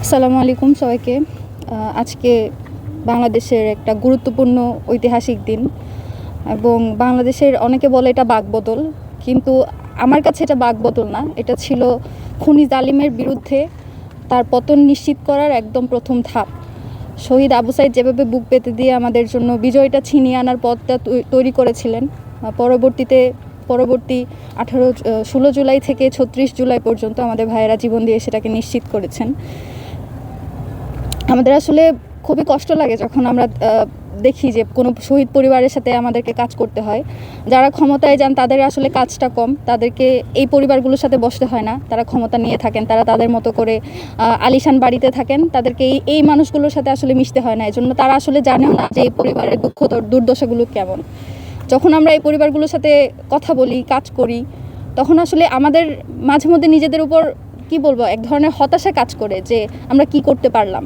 আসসালামু আলাইকুম সবাইকে। আজকে বাংলাদেশের একটা গুরুত্বপূর্ণ ঐতিহাসিক দিন এবং বাংলাদেশের অনেকে বলে এটা বাকবদল, কিন্তু আমার কাছে এটা বাকবদল না। এটা ছিল খুনি জালিমের বিরুদ্ধে তার পতন নিশ্চিত করার একদম প্রথম ধাপ। শহীদ আবু সাইদ যেভাবে বুক পেতে দিয়ে আমাদের জন্য বিজয়টা ছিনিয়ে আনার পথটা তৈরি করেছিলেন, পরবর্তী 16 জুলাই থেকে 36 জুলাই পর্যন্ত আমাদের ভাইয়েরা জীবন দিয়ে সেটাকে নিশ্চিত করেছেন। আমাদের আসলে খুবই কষ্ট লাগে যখন আমরা দেখি যে কোনো শহীদ পরিবারের সাথে আমাদেরকে কাজ করতে হয়। যারা ক্ষমতায় যান তাদের আসলে কাজটা কম, তাদেরকে এই পরিবারগুলোর সাথে বসতে হয় না। তারা ক্ষমতা নিয়ে থাকেন, তারা তাদের মতো করে আলিশান বাড়িতে থাকেন, তাদেরকে এই মানুষগুলোর সাথে আসলে মিশতে হয় না। এই জন্য তারা আসলে জানেও না যে এই পরিবারের দুঃখ দুর্দশাগুলো কেমন। যখন আমরা এই পরিবারগুলোর সাথে কথা বলি, কাজ করি, তখন আসলে আমাদের মাঝে মধ্যে নিজেদের উপর কি বলবো, এক ধরনের হতাশা কাজ করে যে আমরা কি করতে পারলাম।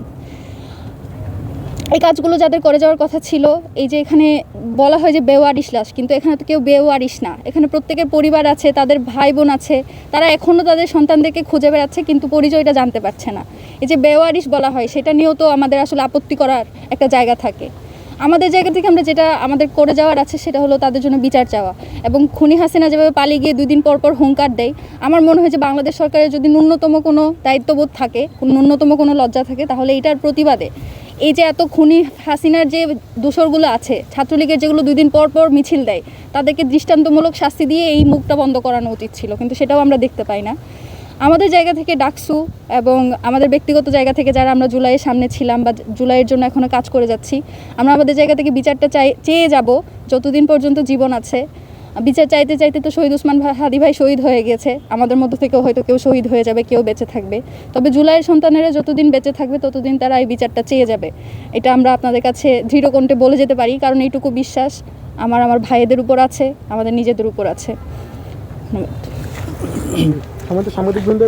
এই কাজগুলো যাদের করে যাওয়ার কথা ছিল, এই যে এখানে বলা হয় যে বেওয়ারিশ লাশ, কিন্তু এখানে তো কেউ বেওয়ারিশ না। এখানে প্রত্যেকের পরিবার আছে, তাদের ভাই বোন আছে, তারা এখনও তাদের সন্তানদেরকে খুঁজে বেড়াচ্ছে, কিন্তু পরিচয়টা জানতে পারছে না। এই যে বেওয়ারিশ বলা হয়, সেটা নিয়েও তো আমাদের আসলে আপত্তি করার একটা জায়গা থাকে। আমাদের জায়গা থেকে আমরা যেটা আমাদের করে যাওয়ার আছে সেটা হলো তাদের জন্য বিচার চাওয়া। এবং খুনি হাসিনা যেভাবে পালিয়ে গিয়ে 2 দিন পর পর হুঙ্কার দেয়, আমার মনে হয় যে বাংলাদেশ সরকারের যদি ন্যূনতম কোনো দায়িত্ববোধ থাকে, ন্যূনতম কোনো লজ্জা থাকে, তাহলে এটার প্রতিবাদে এই যে এত খুনি হাসিনার যে দোসরগুলো আছে, ছাত্রলীগের যেগুলো 2 দিন পর পর মিছিল দেয়, তাদেরকে দৃষ্টান্তমূলক শাস্তি দিয়ে এই মুখটা বন্ধ করানো উচিত ছিল, কিন্তু সেটাও আমরা দেখতে পাই না। আমাদের জায়গা থেকে ডাকসু এবং আমাদের ব্যক্তিগত জায়গা থেকে যারা আমরা জুলাইয়ের সামনে ছিলাম বা জুলাইয়ের জন্য এখনও কাজ করে যাচ্ছি, আমরা আমাদের জায়গা থেকে বিচারটা চেয়ে যাব যতদিন পর্যন্ত জীবন আছে। বিচার চাইতে চাইতে তো শহীদ ওসমান হাদি ভাই শহীদ হয়ে গেছে, আমাদের মধ্য থেকেও হয়তো কেউ শহীদ হয়ে যাবে, কেউ বেঁচে থাকবে। তবে জুলাইয়ের সন্তানেরা যতদিন বেঁচে থাকবে ততদিন তারা এই বিচারটা চেয়ে যাবে। এটা আমরা আপনাদের কাছে দৃঢ় কণ্ঠে বলে যেতে পারি, কারণ এইটুকু বিশ্বাস আমার ভাইদের উপর আছে, আমাদের নিজেদের উপর আছে। আমাদের সাংবাদিক বৃন্দ